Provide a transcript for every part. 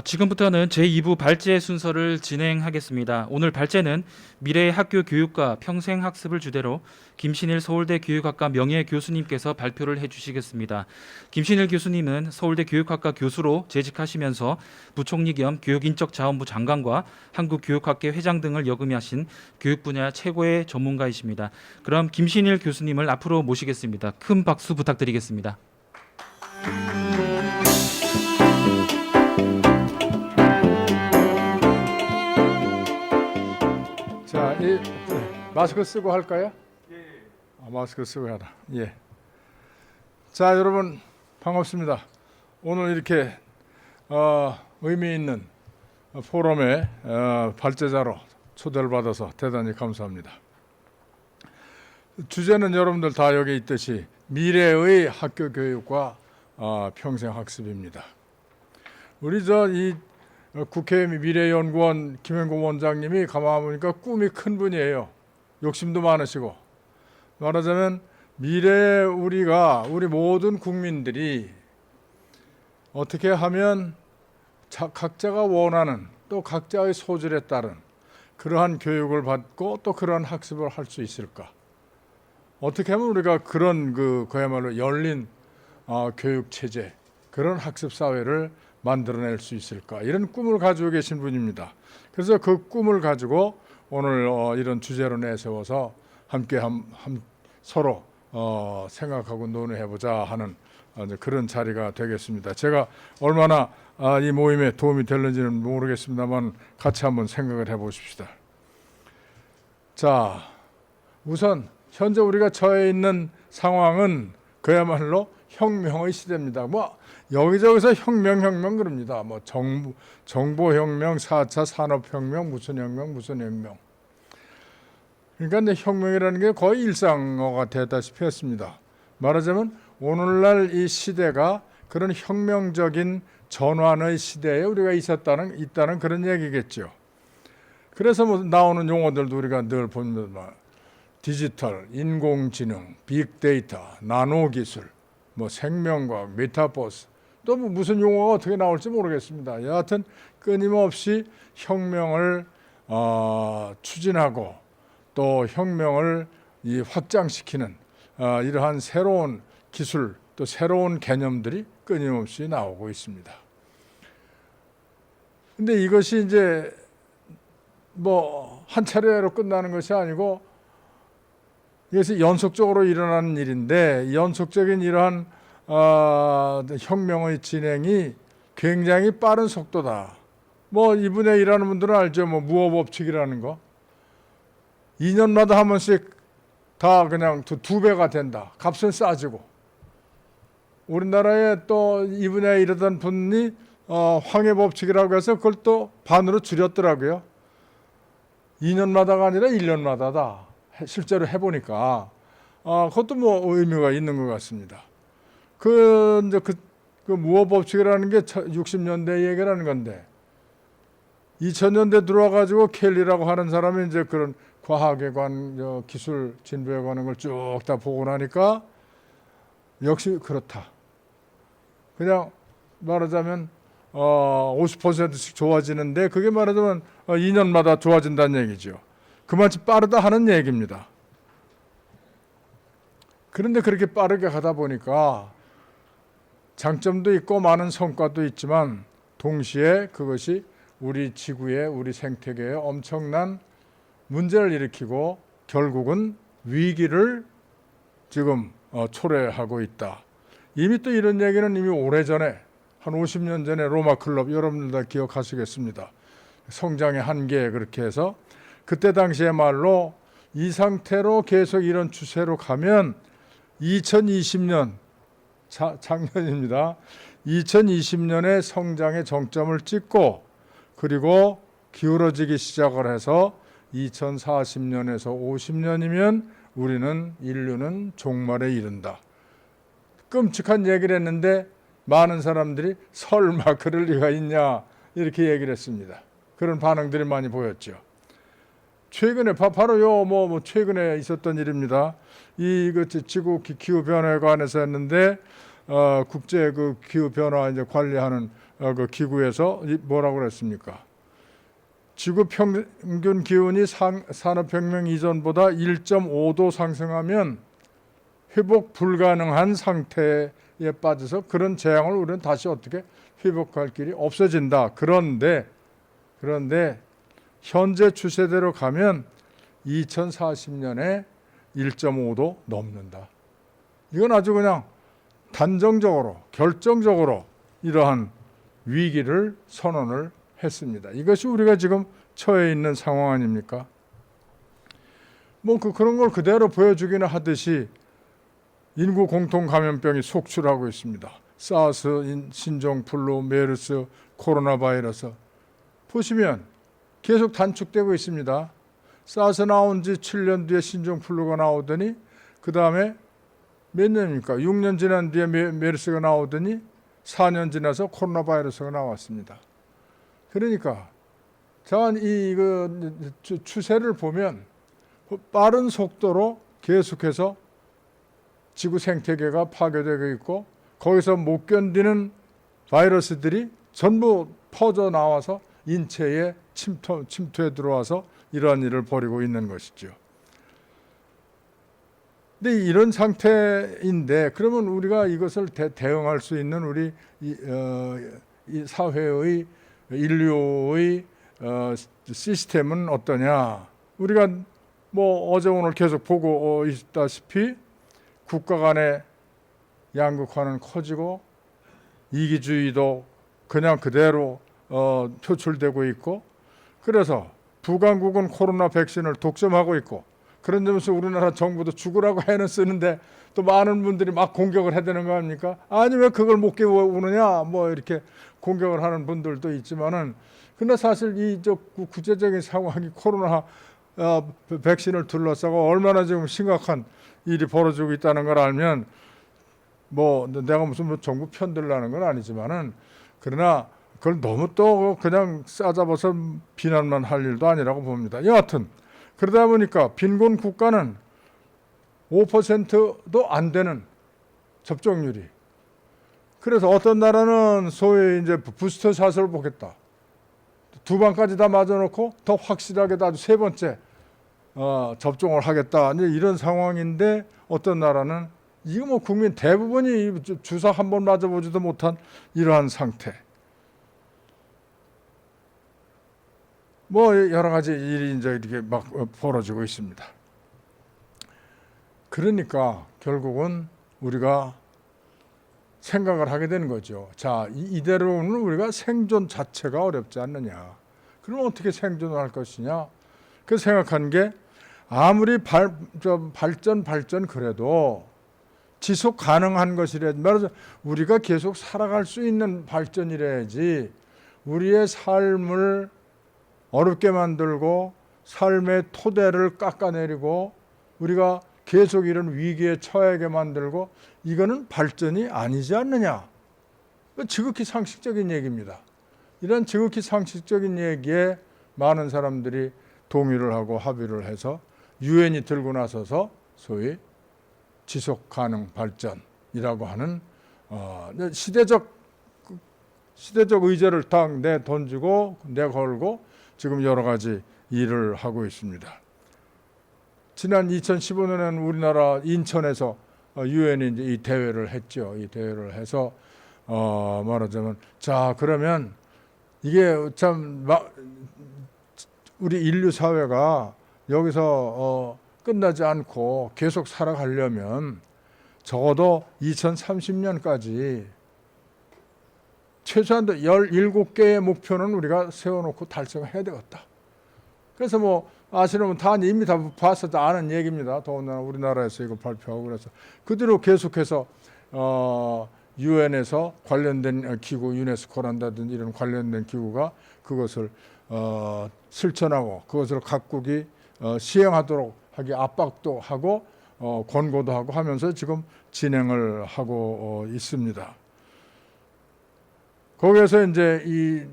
지금부터는 제2부 발제 순서를 진행하겠습니다. 오늘 발제는 미래의 학교 교육과 평생학습을 주제로 김신일 서울대 교육학과 명예교수님께서 발표를 해주시겠습니다. 김신일 교수님은 서울대 교육학과 교수로 재직하시면서 부총리 겸 교육인적자원부 장관과 한국교육학회 회장 등을 역임하신 교육 분야 최고의 전문가이십니다. 그럼 김신일 교수님을 앞으로 모시겠습니다. 큰 박수 부탁드리겠습니다. 자, 마스크 쓰고 할까요? 마스크 쓰고 하라. 예. 자, 여러분 반갑습니다. 오늘 이렇게 의미 있는 포럼에 발제자로 초대를 받아서 대단히 감사합니다. 주제는 여러분들 다 여기 있듯이 미래의 학교 교육과 평생 학습입니다. 우리 이 국회 미래연구원 김행국 원장님이 가만 보니까 꿈이 큰 분이에요. 욕심도 많으시고, 말하자면 미래에 우리 모든 국민들이 어떻게 하면 각자가 원하는 또 각자의 소질에 따른 그러한 교육을 받고 또 그러한 학습을 할 수 있을까? 어떻게 하면 우리가 그런 그야말로 열린 교육 체제, 그런 학습 사회를 만들어낼 수 있을까? 이런 꿈을 가지고 계신 분입니다. 그래서 그 꿈을 가지고 오늘 이런 주제로 내세워서 함께 서로 생각하고 논의해보자 하는 그런 자리가 되겠습니다. 제가 얼마나 이 모임에 도움이 될는지는 모르겠습니다만 같이 한번 생각을 해보십시다. 자, 우선 현재 우리가 처해 있는 상황은 그야말로 혁명의 시대입니다. 여기저기서 혁명 그럽니다. 정보혁명, 4차 산업혁명, 무슨 혁명. 그러니까 혁명이라는 게 거의 일상어가 되다시피 했습니다. 말하자면 오늘날 이 시대가 그런 혁명적인 전환의 시대에 우리가 있다는 그런 얘기겠죠. 그래서 나오는 용어들도 우리가 늘 봅니다. 디지털, 인공지능, 빅데이터, 나노기술, 생명과학, 메타버스, 또 무슨 용어가 어떻게 나올지 모르겠습니다. 여하튼 끊임없이 혁명을 추진하고 또 혁명을 확장시키는 이러한 새로운 기술 또 새로운 개념들이 끊임없이 나오고 있습니다. 근데 이것이 이제 한 차례로 끝나는 것이 아니고 이것이 연속적으로 일어나는 일인데, 연속적인 이러한 혁명의 진행이 굉장히 빠른 속도다. 이분에 일하는 분들은 알죠. 무어 법칙이라는 거. 2년마다 한 번씩 다 그냥 두 배가 된다. 값은 싸지고. 우리나라에 또 이 분야에 일하던 분이 황해 법칙이라고 해서 그걸 또 반으로 줄였더라고요. 2년마다가 아니라 1년마다다. 실제로 해보니까 그것도 의미가 있는 것 같습니다. 그 무어 법칙이라는 게 60년대 얘기라는 건데 2000년대 들어와가지고 켈리라고 하는 사람이 이제 그런 과학에 관한 기술 진보에 관한 걸 쭉 다 보고 나니까 역시 그렇다. 그냥 말하자면 50%씩 좋아지는데 그게 말하자면 2년마다 좋아진다는 얘기죠. 그만큼 빠르다 하는 얘기입니다. 그런데 그렇게 빠르게 가다 보니까 장점도 있고 많은 성과도 있지만 동시에 그것이 우리 지구에 우리 생태계에 엄청난 문제를 일으키고 결국은 위기를 지금 초래하고 있다. 이미 또 이런 얘기는 이미 오래전에 한 50년 전에 로마 클럽 여러분들 다 기억하시겠습니다. 성장의 한계 그렇게 해서 그때 당시에 말로 이 상태로 계속 이런 추세로 가면 2020년 작년입니다. 2020년에 성장의 정점을 찍고 그리고 기울어지기 시작을 해서 2040년에서 50년이면 우리는 인류는 종말에 이른다. 끔찍한 얘기를 했는데 많은 사람들이 설마 그럴 리가 있냐 이렇게 얘기를 했습니다. 그런 반응들이 많이 보였죠. 최근에 바로요 최근에 있었던 일입니다. 지구 기후 변화에 관해서 했는데 국제 기후 변화 이제 관리하는 그 기구에서 뭐라고 그랬습니까? 지구 평균 기온이 산업혁명 이전보다 1.5도 상승하면 회복 불가능한 상태에 빠져서 그런 재앙을 우리는 다시 어떻게 회복할 길이 없어진다. 그런데 현재 추세대로 가면 2040년에 1.5도 넘는다. 이건 아주 그냥 단정적으로 결정적으로 이러한 위기를 선언을 했습니다. 이것이 우리가 지금 처해 있는 상황 아닙니까? 뭐 그런 걸 그대로 보여주기는 하듯이 인구 공통 감염병이 속출하고 있습니다. 사스, 신종플루, 메르스, 코로나 바이러스 보시면 계속 단축되고 있습니다. 사스 나온 지 7년 뒤에 신종플루가 나오더니 그 다음에 몇 년입니까? 6년 지난 뒤에 메르스가 나오더니 4년 지나서 코로나 바이러스가 나왔습니다. 그러니까 이 추세를 보면 빠른 속도로 계속해서 지구 생태계가 파괴되고 있고 거기서 못 견디는 바이러스들이 전부 퍼져 나와서 인체에 침투해 들어와서 이러한 일을 벌이고 있는 것이죠. 근데 이런 상태인데 그러면 우리가 이것을 대응할 수 있는 우리 이 사회의 인류의 시스템은 어떠냐? 우리가 뭐 어제 오늘 계속 보고 있다시피 국가 간의 양극화는 커지고 이기주의도 그냥 그대로 표출되고 있고 그래서 북한국은 코로나 백신을 독점하고 있고 그런 점에서 우리나라 정부도 죽으라고 해는 쓰는데 또 많은 분들이 막 공격을 해야 되는 거 아닙니까? 아니 왜 그걸 못 깨우느냐 뭐 이렇게 공격을 하는 분들도 있지만은 근데 사실 이 구체적인 상황이 코로나 백신을 둘러싸고 얼마나 지금 심각한 일이 벌어지고 있다는 걸 알면 뭐 내가 무슨 정부 편들라는 건 아니지만은 그러나 그걸 너무 또 그냥 싸잡아서 비난만 할 일도 아니라고 봅니다. 여하튼 그러다 보니까 빈곤 국가는 5%도 안 되는 접종률이. 그래서 어떤 나라는 소위 이제 부스터 샷을 보겠다. 2방까지 다 맞아놓고 더 확실하게 아주 3번째 접종을 하겠다. 이제 이런 상황인데 어떤 나라는 이거 뭐 국민 대부분이 주사 한 번 맞아보지도 못한 이러한 상태. 뭐 여러 가지 일이 이제 이렇게 막 벌어지고 있습니다. 그러니까 결국은 우리가 생각을 하게 되는 거죠. 자, 이대로는 우리가 생존 자체가 어렵지 않느냐. 그럼 어떻게 생존을 할 것이냐. 그 생각한 게 아무리 발전 그래도 지속 가능한 것이래야지. 말하자면 우리가 계속 살아갈 수 있는 발전이래야지. 우리의 삶을 어렵게 만들고 삶의 토대를 깎아내리고 우리가 계속 이런 위기에 처하게 만들고 이거는 발전이 아니지 않느냐. 지극히 상식적인 얘기입니다. 이런 지극히 상식적인 얘기에 많은 사람들이 동의를 하고 합의를 해서 유엔이 들고 나서서 소위 지속 가능 발전이라고 하는 시대적 의제를 딱 내걸고 지금 여러 가지 일을 하고 있습니다. 지난 2015년에는 우리나라 인천에서 유엔이 이제 이 대회를 했죠. 이 대회를 해서 말하자면 자 그러면 이게 참 우리 인류 사회가 여기서 끝나지 않고 계속 살아가려면 적어도 2030년까지 최소한 17개의 목표는 우리가 세워놓고 달성해야 되겠다. 그래서 뭐 아시는 분 다 이미 다 봐서 다 아는 얘기입니다. 더군다나 우리나라에서 이거 발표하고 그래서 그대로 계속해서 유엔에서 관련된 기구 유네스코란다든지 이런 관련된 기구가 그것을 실천하고 그것을 각국이 시행하도록 하기 압박도 하고 권고도 하고 하면서 지금 진행을 하고 있습니다. 거기에서 이제 이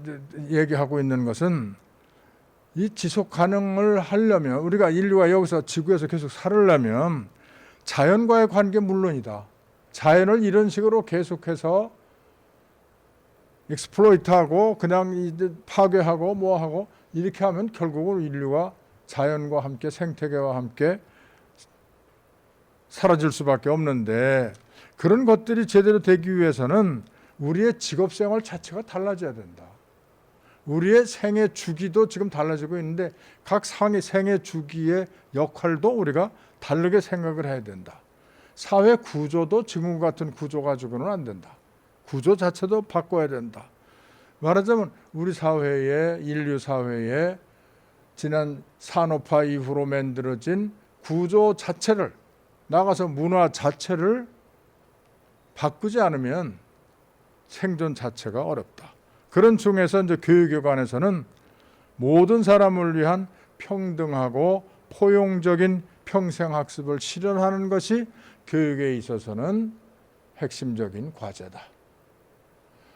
얘기하고 있는 것은 이 지속 가능을 하려면 우리가 인류가 여기서 지구에서 계속 살으려면 자연과의 관계 물론이다. 자연을 이런 식으로 계속해서 익스플로이트하고 그냥 이제 파괴하고 뭐하고 이렇게 하면 결국은 인류가 자연과 함께 생태계와 함께 사라질 수밖에 없는데, 그런 것들이 제대로 되기 위해서는 우리의 직업생활 자체가 달라져야 된다. 우리의 생애 주기도 지금 달라지고 있는데 각 생애 주기의 역할도 우리가 다르게 생각을 해야 된다. 사회 구조도 지금 같은 구조 가지고는 안 된다. 구조 자체도 바꿔야 된다. 말하자면 우리 사회에, 인류 사회에 지난 산업화 이후로 만들어진 구조 자체를, 나가서 문화 자체를 바꾸지 않으면 생존 자체가 어렵다. 그런 중에서 이제 교육기관에서는 모든 사람을 위한 평등하고 포용적인 평생학습을 실현하는 것이 교육에 있어서는 핵심적인 과제다.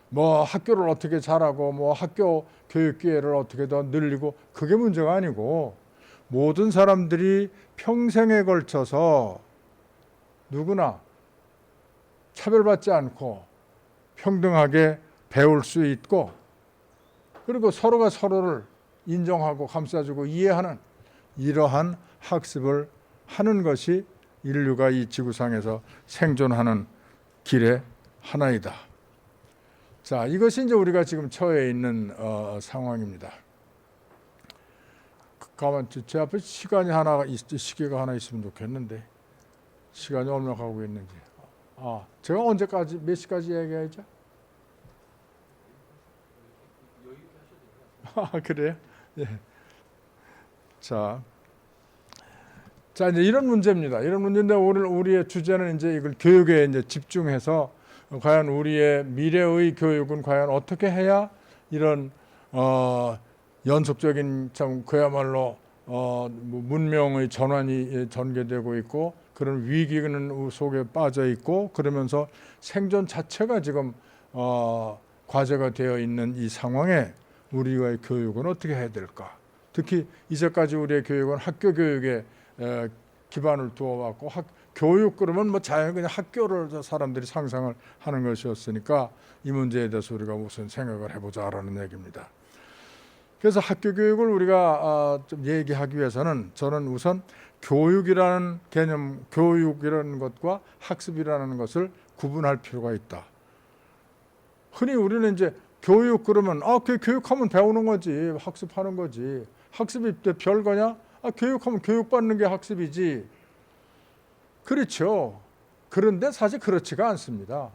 뭐 학교를 어떻게 잘하고 뭐 학교 교육 기회를 어떻게 더 늘리고 그게 문제가 아니고, 모든 사람들이 평생에 걸쳐서 누구나 차별받지 않고 평등하게 배울 수 있고, 그리고 서로가 서로를 인정하고 감싸주고 이해하는 이러한 학습을 하는 것이 인류가 이 지구상에서 생존하는 길의 하나이다. 자, 이것이 이제 우리가 지금 처해 있는 상황입니다. 가만, 제 앞에 시간이 하나, 시계가 하나 있으면 좋겠는데 시간이 얼마 가고 있는지. 제가 언제까지, 몇 시까지 얘기하죠? 그래요? 예. 자, 이제 이런 문제입니다. 이런 문제인데 오늘 우리의 주제는 이제 이걸 교육에 이제 집중해서 과연 우리의 미래의 교육은 과연 어떻게 해야 이런 연속적인 참 그야말로 문명의 전환이 전개되고 있고 그런 위기는 속에 빠져 있고 그러면서 생존 자체가 지금 과제가 되어 있는 이 상황에 우리의 교육은 어떻게 해야 될까? 특히 이제까지 우리의 교육은 학교 교육에 기반을 두어왔고 교육 그러면 뭐 자연 그냥 학교를 사람들이 상상을 하는 것이었으니까 이 문제에 대해서 우리가 우선 생각을 해보자라는 얘기입니다. 그래서 학교 교육을 우리가 좀 얘기하기 위해서는 저는 우선 교육이라는 개념, 교육이라는 것과 학습이라는 것을 구분할 필요가 있다. 흔히 우리는 이제 교육 그러면 교육하면 배우는 거지, 학습하는 거지. 학습이 별거냐? 교육하면 교육받는 게 학습이지. 그렇죠. 그런데 사실 그렇지가 않습니다.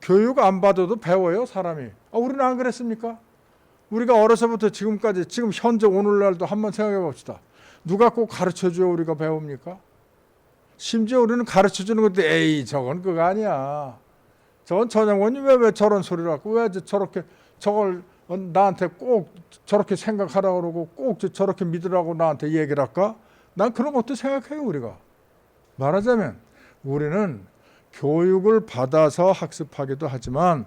교육 안 받아도 배워요, 사람이. 우리는 안 그랬습니까? 우리가 어려서부터 지금까지, 지금 현재 오늘날도 한번 생각해 봅시다. 누가 꼭 가르쳐줘야 우리가 배웁니까? 심지어 우리는 가르쳐주는 것도 에이 저건 그거 아니야. 저건 전영원이 왜 저런 소리를 하고 왜 저렇게 저걸 나한테 꼭 저렇게 생각하라고 그러고 꼭 저렇게 믿으라고 나한테 얘기를 할까? 난 그런 것도 생각해요. 우리가 말하자면 우리는 교육을 받아서 학습하기도 하지만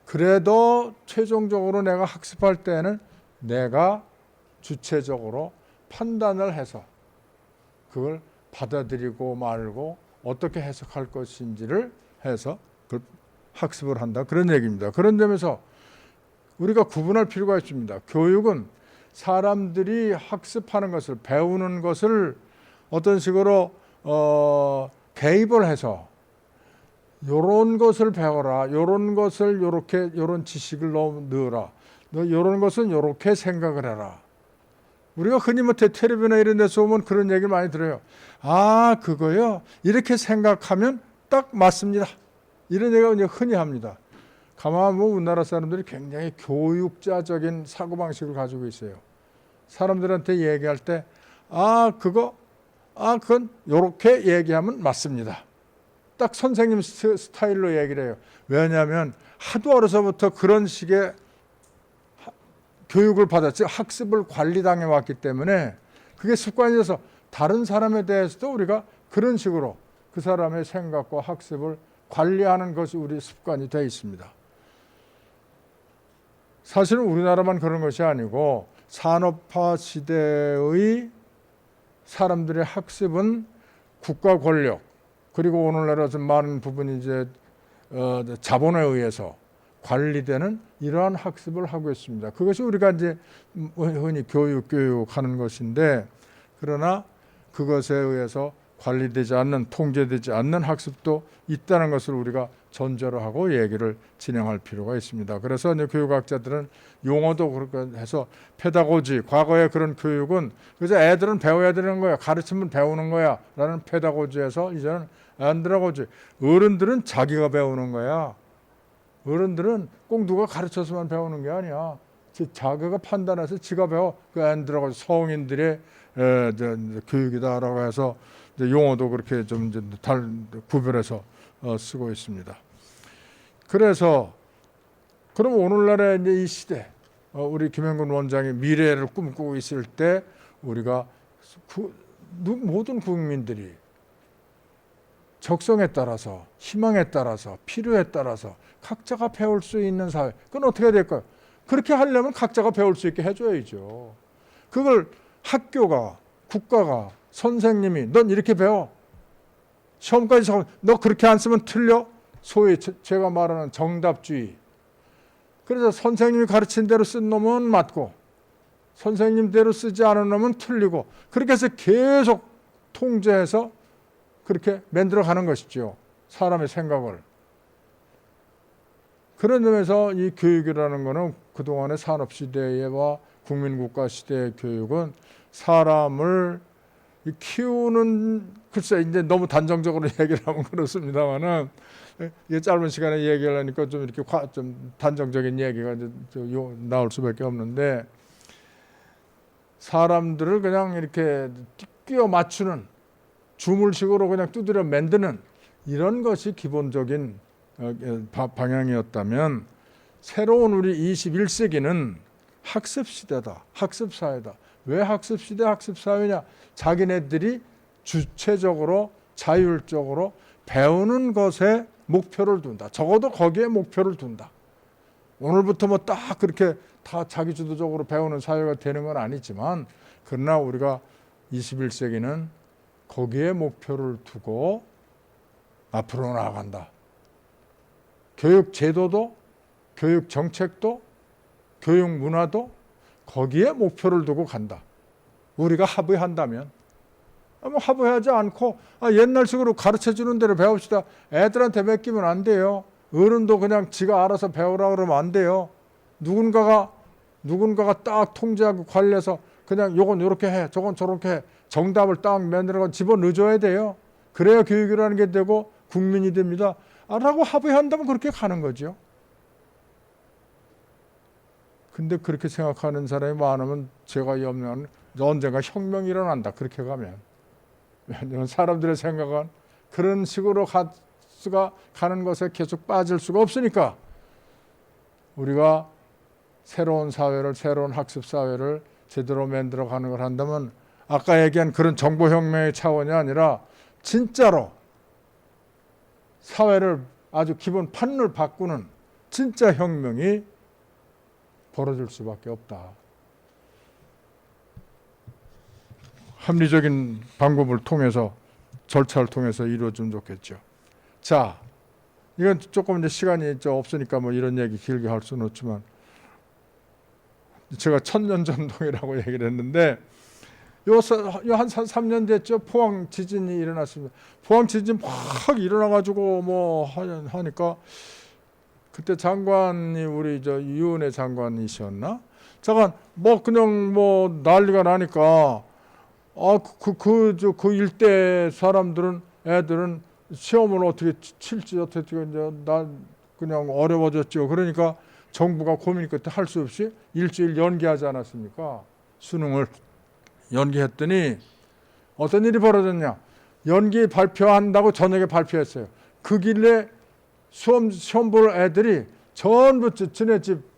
그래도 최종적으로 내가 학습할 때는 내가 주체적으로 판단을 해서 그걸 받아들이고 말고 어떻게 해석할 것인지를 해서 그걸 학습을 한다, 그런 얘기입니다. 그런 점에서 우리가 구분할 필요가 있습니다. 교육은 사람들이 학습하는 것을, 배우는 것을 어떤 식으로 개입을 해서 요런 것을 배워라, 요런 것을 요렇게, 요런 지식을 넣어라, 너 요런 것은 요렇게 생각을 해라. 우리가 흔히 뭐 텔레비나 이런 데서 보면 그런 얘기를 많이 들어요. 그거요? 이렇게 생각하면 딱 맞습니다. 이런 얘기가 흔히 합니다. 가만 보면 우리나라 사람들이 굉장히 교육자적인 사고방식을 가지고 있어요. 사람들한테 얘기할 때 그건 요렇게 얘기하면 맞습니다. 딱 선생님 스타일로 얘기를 해요. 왜냐하면 하도 어려서부터 그런 식의 교육을 받았지, 학습을 관리당해 왔기 때문에 그게 습관이 돼서 다른 사람에 대해서도 우리가 그런 식으로 그 사람의 생각과 학습을 관리하는 것이 우리 습관이 되어 있습니다. 사실은 우리나라만 그런 것이 아니고 산업화 시대의 사람들의 학습은 국가 권력, 그리고 오늘날에 좀 많은 부분이 이제 자본에 의해서 관리되는 이러한 학습을 하고 있습니다. 그것이 우리가 이제 흔히 교육하는 것인데, 그러나 그것에 의해서 관리되지 않는, 통제되지 않는 학습도 있다는 것을 우리가 전제로 하고 얘기를 진행할 필요가 있습니다. 그래서 이제 교육학자들은 용어도 그렇게 해서 페다고지, 과거의 그런 교육은 그래서 애들은 배워야 되는 거야, 가르치면 배우는 거야 라는 페다고지에서 이제는 안드라고지, 어른들은 자기가 배우는 거야. 어른들은 꼭 누가 가르쳐서만 배우는 게 아니야. 자기가 판단해서 지가 배워. 그 안드라고지, 성인들의 교육이다라고 해서 용어도 그렇게 좀 이제 구별해서 쓰고 있습니다. 그래서 그럼 오늘날의 이제 이 시대, 우리 김행근 원장이 미래를 꿈꾸고 있을 때 우리가 모든 국민들이 적성에 따라서, 희망에 따라서, 필요에 따라서 각자가 배울 수 있는 사회, 그건 어떻게 될까요? 그렇게 하려면 각자가 배울 수 있게 해줘야죠. 그걸 학교가, 국가가, 선생님이 넌 이렇게 배워, 시험까지 너 그렇게 안 쓰면 틀려, 소위 제가 말하는 정답주의. 그래서 선생님이 가르친 대로 쓴 놈은 맞고 선생님대로 쓰지 않은 놈은 틀리고, 그렇게 해서 계속 통제해서 그렇게 만들어가는 것이죠, 사람의 생각을. 그런 점에서 이 교육이라는 것은 그동안의 산업시대와 국민국가 시대의 교육은 사람을 키우는, 글쎄 이제 너무 단정적으로 얘기를 하면 그렇습니다만은, 이 짧은 시간에 얘기를 하니까 좀 이렇게 좀 단정적인 얘기가 이제 나올 수밖에 없는데, 사람들을 그냥 이렇게 끼워 맞추는, 주물식으로 그냥 두드려 만드는 이런 것이 기본적인 방향이었다면, 새로운 우리 21세기는 학습시대다, 학습사회다. 왜 학습시대, 학습사회냐? 자기네들이 주체적으로, 자율적으로 배우는 것에 목표를 둔다. 적어도 거기에 목표를 둔다. 오늘부터 뭐 딱 그렇게 다 자기주도적으로 배우는 사회가 되는 건 아니지만, 그러나 우리가 21세기는 거기에 목표를 두고 앞으로 나아간다. 교육 제도도, 교육 정책도, 교육 문화도 거기에 목표를 두고 간다. 우리가 합의한다면. 뭐 합의하지 않고 옛날식으로 가르쳐주는 대로 배웁시다, 애들한테 맡기면 안 돼요. 어른도 그냥 지가 알아서 배우라 그러면 안 돼요. 누군가가 딱 통제하고 관리해서 그냥 요건 요렇게 해, 저건 저렇게 해, 정답을 딱 만들어 집어넣어줘야 돼요. 그래야 교육이라는 게 되고 국민이 됩니다 라고 합의한다면 그렇게 가는 거죠. 근데 그렇게 생각하는 사람이 많으면 제가 염려하는, 언젠가 혁명이 일어난다, 그렇게 가면. 왜냐하면 사람들의 생각은 그런 식으로 가는 것에 계속 빠질 수가 없으니까, 우리가 새로운 사회를, 새로운 학습 사회를 제대로 만들어 가는 걸 한다면, 아까 얘기한 그런 정보혁명의 차원이 아니라 진짜로 사회를 아주 기본 판을 바꾸는 진짜 혁명이 벌어질 수밖에 없다. 합리적인 방법을 통해서, 절차를 통해서 이루어지면 좋겠죠. 자, 이건 조금 이제 시간이 없으니까 뭐 이런 얘기 길게 할 수는 없지만, 제가 천년전동이라고 얘기를 했는데, 한 3년 됐죠. 포항 지진이 일어났습니다. 포항 지진 막 일어나가지고 뭐 하니까, 그때 장관이 우리 유은혜 장관이셨나? 잠깐 뭐 그냥 뭐 난리가 나니까, 그 일대 사람들은, 애들은 시험을 어떻게 칠지 어떻게 이제 그냥 어려워졌죠. 그러니까 정부가 고민 끝에 할 수 없이 일주일 연기하지 않았습니까? 수능을 연기했더니 어떤 일이 벌어졌냐? 연기 발표한다고 저녁에 발표했어요. 그 길에 시험 볼 애들이 전부 지네 집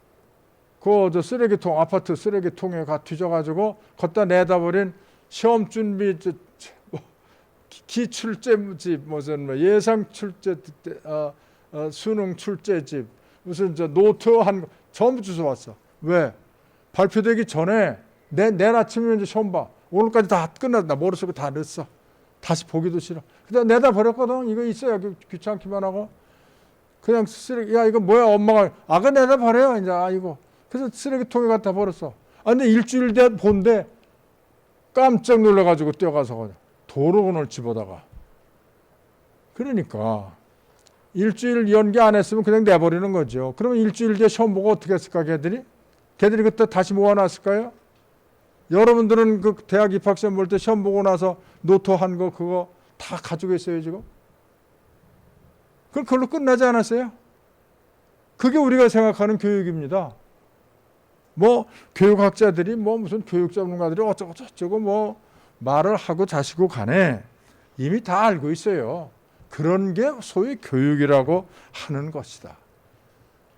그 쓰레기통, 아파트 쓰레기통에 뒤져가지고 걷다 내다 버린 시험 준비 기출제집, 무슨 뭐 예상 출제, 수능 출제집, 무슨 노트 한 거 전부 주워 왔어. 왜? 발표되기 전에 내일 아침에 이제 시험 봐. 오늘까지 다 끝났다. 머릿속에 다 넣었어. 다시 보기도 싫어. 그냥 내다 버렸거든. 이거 있어야 귀찮기만 하고. 그냥 쓰레기, 야 이거 뭐야, 엄마가 아가 내다 버려요 이제. 이거 그래서 쓰레기통에 갖다 버렸어. 근데 일주일 돼 본데 깜짝 놀라가지고 뛰어가서 도로군을 집어다가. 그러니까 일주일 연기 안 했으면 그냥 내버리는 거죠. 그러면 일주일 뒤에 시험 보고 어떻게 했을까, 걔들이 그때 다시 모아놨을까요? 여러분들은 그 대학 입학 시험 볼 때 시험 보고 나서 노트한 거 그거 다 가지고 있어요 지금? 그걸로 끝나지 않았어요? 그게 우리가 생각하는 교육입니다. 뭐 교육학자들이 뭐 무슨 교육 전문가들이 어쩌고 저쩌고 뭐 말을 하고 자시고 간에 이미 다 알고 있어요. 그런 게 소위 교육이라고 하는 것이다.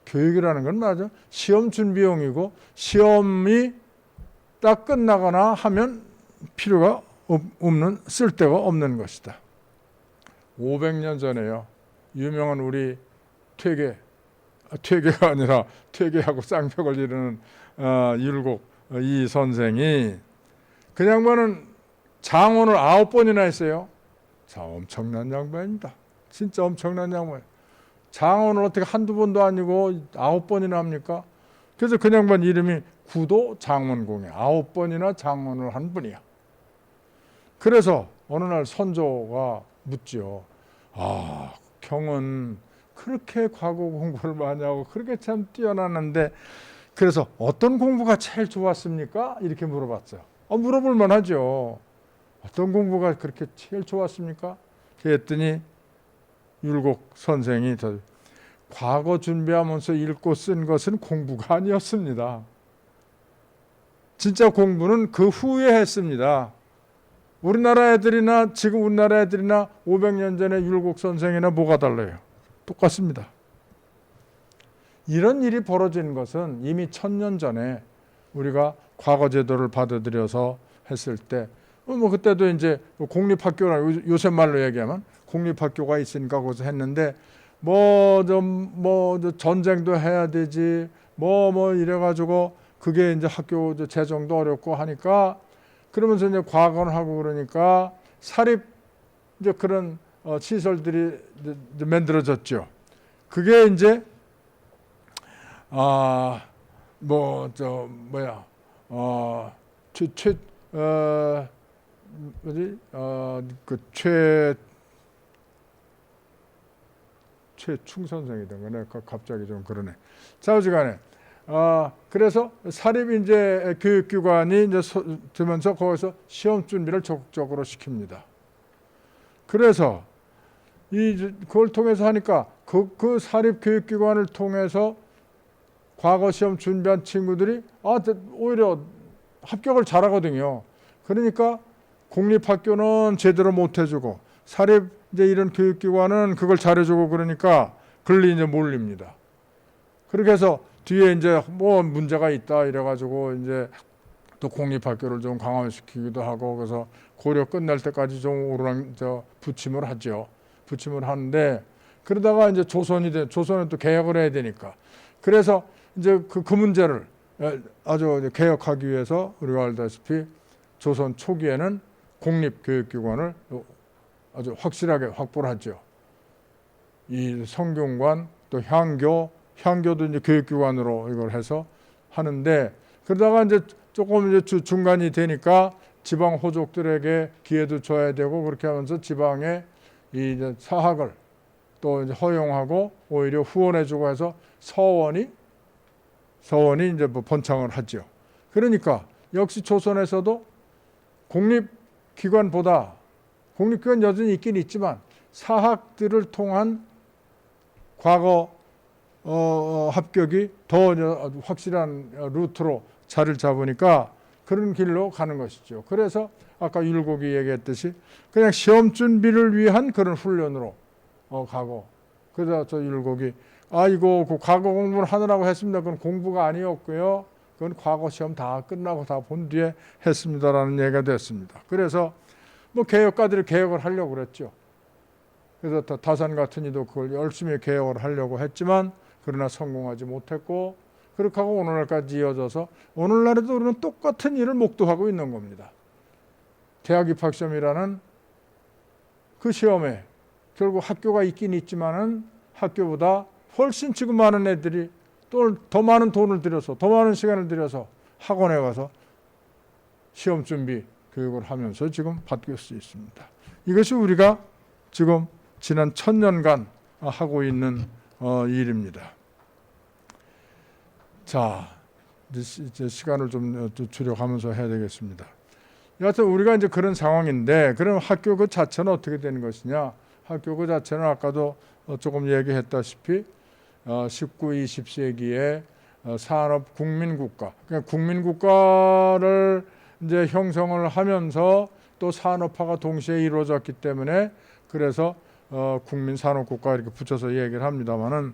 교육이라는 건 맞아. 시험 준비용이고 시험이 딱 끝나거나 하면 필요가 없는, 쓸데가 없는 것이다. 500년 전에요. 유명한 우리 퇴계가 아니라 퇴계하고 쌍벽을 이루는 율곡 이 선생이 그 양반은 장원을 9번이나 했어요. 자, 엄청난 양반입니다. 진짜 엄청난 양반. 장원을 어떻게 한두 번도 아니고 9번이나 합니까? 그래서 그 양반 이름이 구도 장원공이야. 9번이나 장원을 한 분이야. 그래서 어느 날 선조가 묻죠. 경은 그렇게 과거 공부를 많이 하고 그렇게 참 뛰어났는데 그래서 어떤 공부가 제일 좋았습니까? 이렇게 물어봤어요. 물어볼 만하죠. 어떤 공부가 그렇게 제일 좋았습니까? 그랬더니 율곡 선생이 과거 준비하면서 읽고 쓴 것은 공부가 아니었습니다. 진짜 공부는 그 후에 했습니다. 우리나라 애들이나 지금 우리나라 애들이나 500년 전에 율곡 선생이나 뭐가 달라요? 똑같습니다. 이런 일이 벌어진 것은 이미 1000년 전에 우리가 과거 제도를 받아들여서 했을 때 뭐 그때도 이제 공립학교라 요새 말로 얘기하면 공립학교가 있으니까 거기서 했는데 뭐 전쟁도 해야 되지 뭐 이래가지고 그게 이제 학교 재정도 어렵고 하니까 그러면서 이제 과건하고 그러니까 사립 이제 그런 시설들이 이제 만들어졌죠. 그게 이제 최충 선생이던가 갑자기 좀 그러네. 자우지간에 그래서 사립 이제 교육기관이 이제 되면서 거기서 시험 준비를 적극적으로 시킵니다. 그래서 그걸 통해서 하니까 그 사립 교육기관을 통해서 과거 시험 준비한 친구들이 오히려 합격을 잘하거든요. 그러니까 공립학교는 제대로 못 해주고 사립 이제 이런 교육기관은 그걸 잘해주고 그러니까 글리 이제 몰립니다. 그렇게 해서 뒤에 이제 뭐 문제가 있다 이래가지고 이제 또 공립학교를 좀 강화시키기도 하고 그래서 고려 끝날 때까지 좀 부침을 하죠. 부침을 하는데 그러다가 이제 조선은 또 개혁을 해야 되니까 그래서 이제 그 문제를 아주 개혁하기 위해서 우리가 알다시피 조선 초기에는 공립교육기관을 아주 확실하게 확보를 하죠. 이 성균관 또 향교도 이제 교육기관으로 이걸 해서 하는데 그러다가 이제 조금 이제 중간이 되니까 지방 호족들에게 기회도 줘야 되고 그렇게 하면서 지방에 이 사학을 또 이제 허용하고 오히려 후원해주고 해서 서원이 이제 뭐 번창을 하죠. 그러니까 역시 조선에서도 공립기관 여전히 있긴 있지만 사학들을 통한 과거 합격이 더 확실한 루트로 자리를 잡으니까 그런 길로 가는 것이죠. 그래서 아까 율곡이 얘기했듯이 그냥 시험 준비를 위한 그런 훈련으로 가고 그래서 저 율곡이 이거 그 과거 공부를 하느라고 했습니다. 그건 공부가 아니었고요. 그건 과거 시험 다 끝나고 다 본 뒤에 했습니다라는 얘기가 됐습니다. 그래서 뭐 개혁가들이 개혁을 하려고 그랬죠. 그래서 다산 같은 이도 그걸 열심히 개혁을 하려고 했지만 그러나 성공하지 못했고 그렇게 하고 오늘날까지 이어져서 오늘날에도 우리는 똑같은 일을 목도하고 있는 겁니다. 대학 입학시험이라는 그 시험에 결국 학교가 있긴 있지만은 학교보다 훨씬 지금 많은 애들이 또 더 많은 돈을 들여서 더 많은 시간을 들여서 학원에 가서 시험 준비 교육을 하면서 지금 받을 수 있습니다. 이것이 우리가 지금 지난 1000년간 하고 있는 일입니다. 자, 이제 시간을 좀 줄여가면서 해야 되겠습니다. 여하튼 우리가 이제 그런 상황인데, 그럼 학교 그 자체는 어떻게 되는 것이냐? 학교 그 자체는 아까도 조금 얘기했다시피 19, 20세기에 산업 국민국가, 그러니까 국민국가를 이제 형성을 하면서 또 산업화가 동시에 이루어졌기 때문에 그래서 국민산업국가 이렇게 붙여서 얘기를 합니다만은,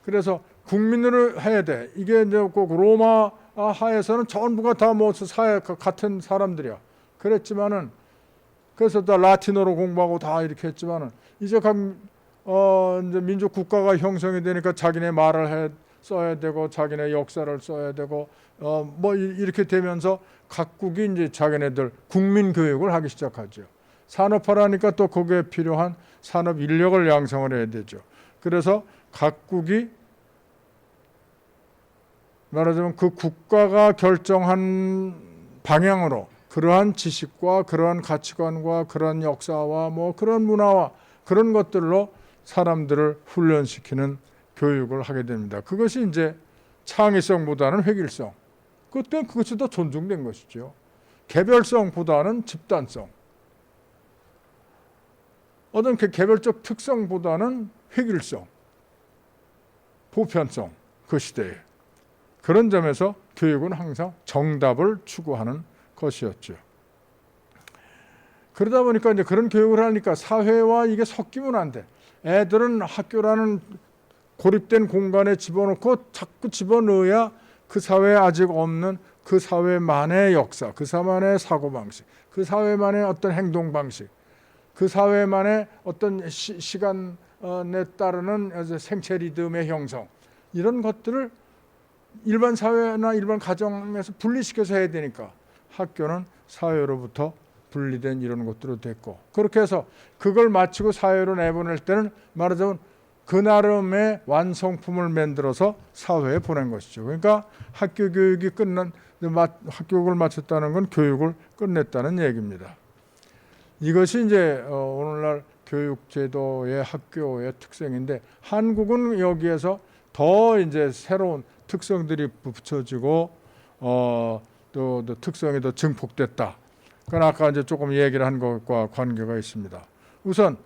그래서 국민으로 해야 돼. 이게 이제 꼭 로마 하에서는 전부가 다 뭐 사회 같은 사람들이야. 그랬지만은 그래서 다 라틴어로 공부하고 다 이렇게 했지만은 이제 이제 민족 국가가 형성이 되니까 자기네 말을 써야 되고 자기네 역사를 써야 되고 뭐 이렇게 되면서 각국이 이제 자기네들 국민 교육을 하기 시작하죠. 산업화라니까 또 거기에 필요한 산업 인력을 양성을 해야 되죠. 그래서 각국이 말하자면 그 국가가 결정한 방향으로 그러한 지식과 그러한 가치관과 그러한 역사와 뭐 그런 문화와 그런 것들로 사람들을 훈련시키는 교육을 하게 됩니다. 그것이 이제 창의성보다는 획일성. 그때 그것이 더 존중된 것이죠. 개별성보다는 집단성. 어떤 개별적 특성보다는 획일성, 보편성, 그 시대에. 그런 점에서 교육은 항상 정답을 추구하는 것이었죠. 그러다 보니까 이제 그런 교육을 하니까 사회와 이게 섞이면 안 돼. 애들은 학교라는 고립된 공간에 집어넣고 자꾸 집어넣어야 그 사회에 아직 없는 그 사회만의 역사, 그 사회만의 사고방식, 그 사회만의 어떤 행동방식, 그 사회만의 어떤 시간에 따르는 생체 리듬의 형성, 이런 것들을 일반 사회나 일반 가정에서 분리시켜서 해야 되니까 학교는 사회로부터 분리된 이런 것들로 됐고, 그렇게 해서 그걸 마치고 사회로 내보낼 때는 말하자면 그 나름의 완성품을 만들어서 사회에 보낸 것이죠. 그러니까 학교 교육이 학교를 마쳤다는 건 교육을 끝냈다는 얘기입니다. 이것이 이제 오늘날 교육제도의 학교의 특성인데, 한국은 여기에서 더 이제 새로운 특성들이 붙여지고 또 특성이 더 증폭됐다. 그건 아까 이제 조금 얘기를 한 것과 관계가 있습니다. 우선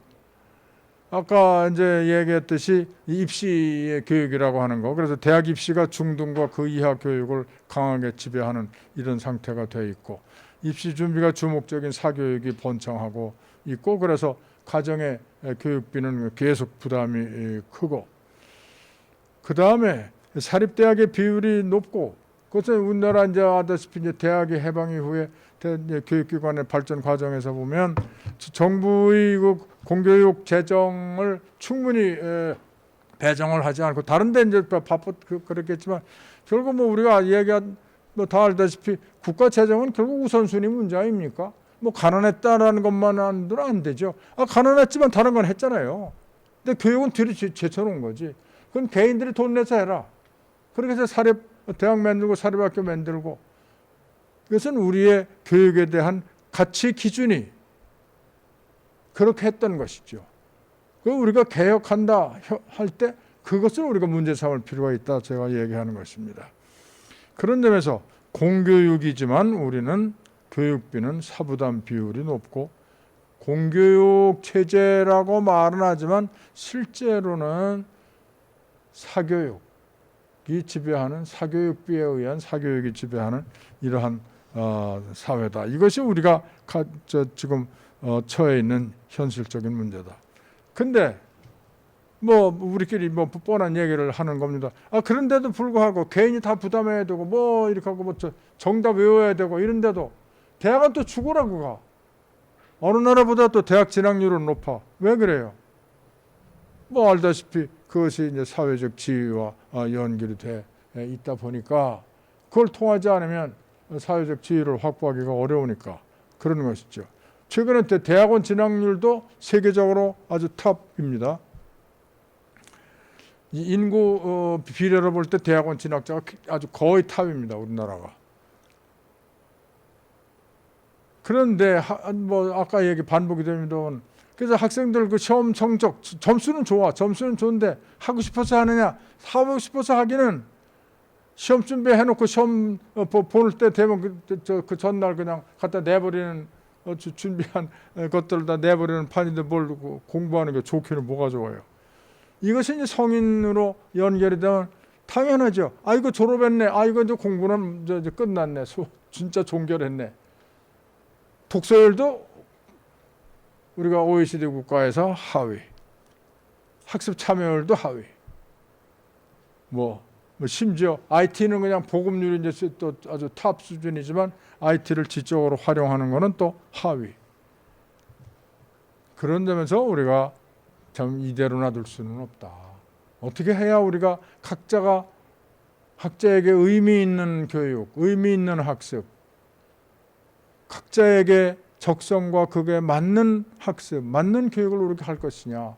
아까 이제 얘기했듯이 입시의 교육이라고 하는 거, 그래서 대학 입시가 중등과 그 이하 교육을 강하게 지배하는 이런 상태가 돼 있고, 입시 준비가 주목적인 사교육이 번창하고 있고, 그래서 가정의 교육비는 계속 부담이 크고, 그 다음에 사립대학의 비율이 높고, 그것은 우리나라 이제 아다시피 이제 대학의 해방 이후에 교육기관의 발전 과정에서 보면 정부의 그 공교육 재정을 충분히 배정을 하지 않고, 다른데 이제 그렇겠지만 결국 뭐 우리가 얘기한 뭐 다 알다시피 국가 재정은 결국 우선순위 문제 아닙니까? 뭐 가난했다라는 것만으로는 안 되죠. 가난했지만 다른 건 했잖아요. 근데 교육은 뒤로 제쳐놓은 거지. 그건 개인들이 돈 내서 해라. 그렇게 해서 대학 만들고 사립학교 만들고, 이것은 우리의 교육에 대한 가치 기준이 그렇게 했던 것이죠. 우리가 개혁한다 할 때 그것을 우리가 문제 삼을 필요가 있다, 제가 얘기하는 것입니다. 그런 점에서 공교육이지만 우리는 교육비는 사부담 비율이 높고, 공교육 체제라고 말은 하지만 실제로는 사교육이 지배하는, 사교육비에 의한 사교육이 지배하는 이러한 사회다. 이것이 우리가 지금 처해 있는 현실적인 문제다. 근데 뭐 우리끼리 뭐 뻔한 얘기를 하는 겁니다. 그런데도 불구하고 개인이 다 부담해야 되고 뭐 이렇게 하고 뭐 정답 외워야 되고 이런데도 대학은 또 죽으라고 가. 어느 나라보다 또 대학 진학률은 높아. 왜 그래요? 뭐 알다시피 그것이 이제 사회적 지위와 연결이 돼 있다 보니까, 그걸 통하지 않으면 사회적 지위를 확보하기가 어려우니까 그런 것이죠. 최근에 대학원 진학률도 세계적으로 아주 탑입니다. 이 인구 비례로 볼 때 대학원 진학자가 아주 거의 탑입니다, 우리나라가. 그런데 뭐 아까 얘기 반복이 됩니다만, 그래서 학생들 그 시험 성적 점수는 좋아, 점수는 좋은데 하고 싶어서 하느냐, 하고 싶어서 하기는 시험 준비해놓고 시험 볼 때 되면 그 전날 그냥 갖다 내버리는 준비한 것들을 다 내버리는 판인데 뭘 공부하는 게 좋기는 뭐가 좋아요. 이것이 이제 성인으로 연결이 되면 당연하죠. 아 이거 졸업했네. 아 이거 이제 공부는 이제 끝났네. 진짜 종결했네. 독서율도 우리가 OECD 국가에서 하위. 학습 참여율도 하위. 뭐 심지어 IT는 그냥 보급률이 이제 또 아주 탑 수준이지만 IT를 지적으로 활용하는 것은 또 하위. 그런 점에서 우리가 참 이대로 놔둘 수는 없다. 어떻게 해야 우리가 각자에게 의미 있는 교육, 의미 있는 학습, 각자에게 적성과 그게 맞는 학습, 맞는 교육을 우리가 할 것이냐.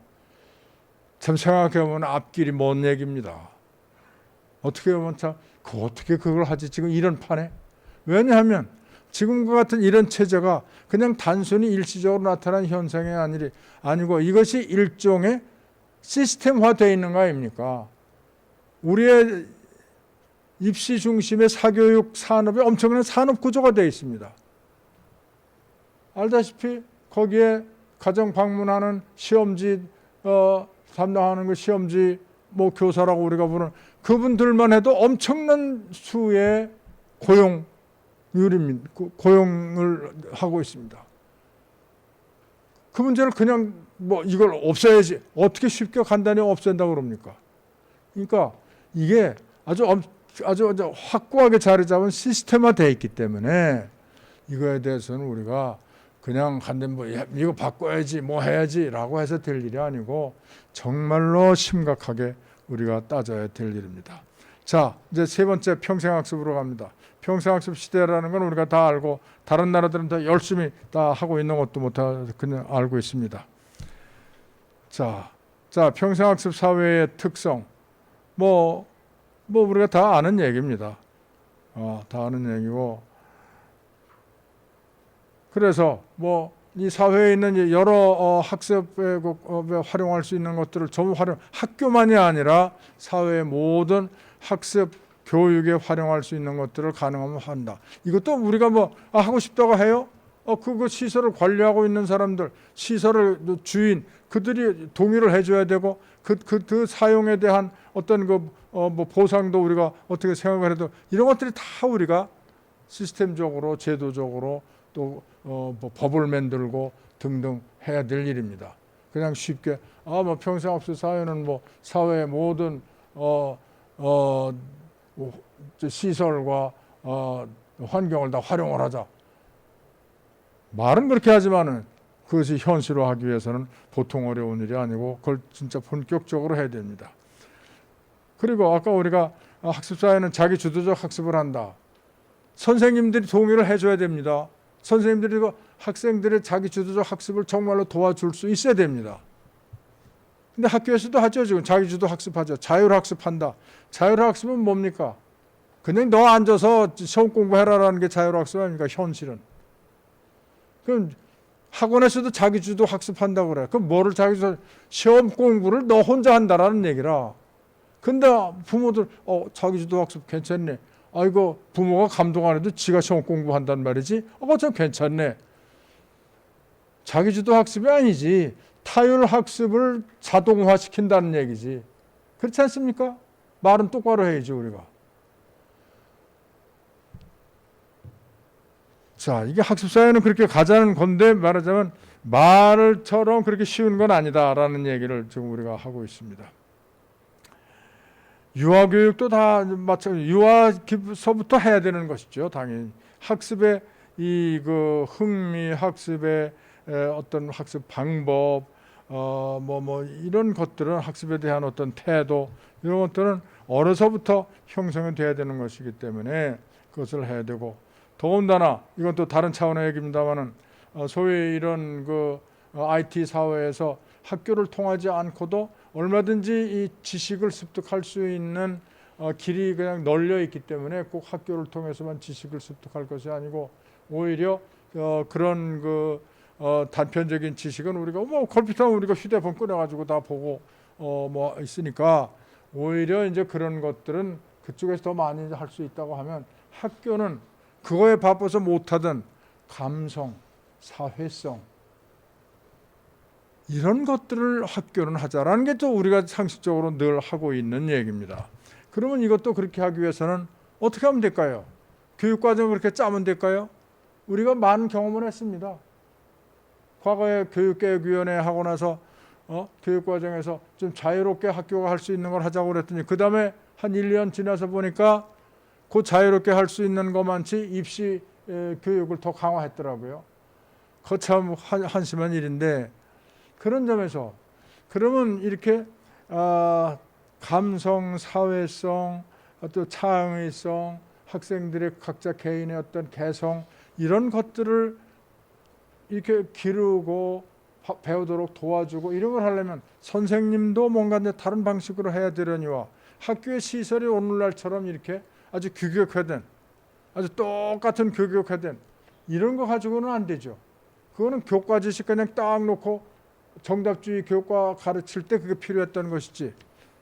참 생각해보면 앞길이 먼 얘기입니다. 어떻게 보면 참 어떻게 그걸 하지 지금 이런 판에. 왜냐하면 지금과 같은 이런 체제가 그냥 단순히 일시적으로 나타난 현상이 아니고 이것이 일종의 시스템화되어 있는 거 아닙니까? 우리의 입시 중심의 사교육 산업에 엄청난 산업 구조가 되어 있습니다. 알다시피 거기에 가정 방문하는 시험지 담당하는 그 시험지 뭐 교사라고 우리가 부르는 그분들만 해도 엄청난 수의 고용을 하고 있습니다. 그 문제를 그냥 뭐 이걸 없애야지 어떻게 쉽게 간단히 없앤다고 그럽니까? 그러니까 이게 아주 확고하게 자리 잡은 시스템화되어 있기 때문에 이거에 대해서는 우리가 그냥 간단히 뭐 이거 바꿔야지 뭐 해야지라고 해서 될 일이 아니고 정말로 심각하게 우리가 따져야 될 일입니다. 자, 이제 세 번째 평생학습으로 갑니다. 평생학습 시대라는 건 우리가 다 알고 다른 나라들은 다 열심히 다 하고 있는 것도 못 그냥 알고 있습니다. 자, 평생학습 사회의 특성 뭐 우리가 다 아는 얘기입니다. 다 아는 얘기고 그래서 뭐 이 사회에 있는 여러 학습에 활용할 수 있는 것들을 전부 학교만이 아니라 사회의 모든 학습 교육에 활용할 수 있는 것들을 가능하면 한다. 이것도 우리가 뭐 하고 싶다고 해요? 그 시설을 관리하고 있는 사람들, 시설을 주인 그들이 동의를 해줘야 되고 그 사용에 대한 어떤 뭐 보상도 우리가 어떻게 생각을 해도 이런 것들이 다 우리가 시스템적으로 제도적으로 또 뭐 법을 만들고 등등 해야 될 일입니다. 그냥 쉽게 뭐 평생학습 사회는 뭐 사회의 모든 시설과 환경을 다 활용을 하자. 말은 그렇게 하지만은 그것이 현실화하기 위해서는 보통 어려운 일이 아니고 그걸 진짜 본격적으로 해야 됩니다. 그리고 아까 우리가 학습사회는 자기 주도적 학습을 한다. 선생님들이 동의를 해줘야 됩니다. 선생님들이 학생들의 자기 주도적 학습을 정말로 도와줄 수 있어야 됩니다. 근데 학교에서도 하죠. 지금 자기 주도 학습하죠. 자율학습한다. 자율학습은 뭡니까? 그냥 너 앉아서 시험 공부해라라는 게 자율학습 아닙니까? 현실은. 그럼 학원에서도 자기 주도 학습한다고 그래. 그럼 뭐를 자기 주도 시험 공부를 너 혼자 한다라는 얘기라. 근데 부모들 자기 주도 학습 괜찮네. 아이고 부모가 감동 안 해도 지가 시험 공부한단 말이지. 참 괜찮네. 자기주도 학습이 아니지. 타율 학습을 자동화시킨다는 얘기지. 그렇지 않습니까? 말은 똑바로 해야지 우리가. 자, 이게 학습사회는 그렇게 가자는 건데 말하자면 말처럼 그렇게 쉬운 건 아니다라는 얘기를 지금 우리가 하고 있습니다. 유아교육도 다 마찬가지. 유아서부터 해야 되는 것이죠. 당연히 학습의 그 흥미, 학습의 어떤 학습 방법, 뭐 이런 것들은 학습에 대한 어떤 태도 이런 것들은 어려서부터 형성이 돼야 되는 것이기 때문에 그것을 해야 되고 더군다나 이건 또 다른 차원의 얘기입니다만은 소위 이런 그 IT 사회에서 학교를 통하지 않고도 얼마든지 이 지식을 습득할 수 있는 길이 그냥 널려 있기 때문에 꼭 학교를 통해서만 지식을 습득할 것이 아니고 오히려 그런 단편적인 지식은 우리가 뭐 컴퓨터 우리가 휴대폰 꺼내가지고 다 보고 뭐 있으니까 오히려 이제 그런 것들은 그쪽에서 더 많이 할 수 있다고 하면 학교는 그거에 바빠서 못하던 감성, 사회성 이런 것들을 학교는 하자라는 게 또 우리가 상식적으로 늘 하고 있는 얘기입니다. 그러면 이것도 그렇게 하기 위해서는 어떻게 하면 될까요? 교육과정을 그렇게 짜면 될까요? 우리가 많은 경험을 했습니다. 과거에 교육개혁위원회 하고 나서 교육과정에서 좀 자유롭게 학교가 할 수 있는 걸 하자고 그랬더니 그 다음에 한 1년 지나서 보니까 그 자유롭게 할 수 있는 것만치 입시 교육을 더 강화했더라고요. 거참 한심한 일인데 그런 점에서 그러면 이렇게 감성, 사회성, 또 창의성, 학생들의 각자 개인의 어떤 개성 이런 것들을 이렇게 기르고 배우도록 도와주고 이런 걸 하려면 선생님도 뭔가 다른 방식으로 해야 되려니와 학교의 시설이 오늘날처럼 이렇게 아주 규격화된 아주 똑같은 규격화된 이런 거 가지고는 안 되죠. 그거는 교과 지식 그냥 딱 놓고 정답주의 교과 가르칠 때 그게 필요했던 것이지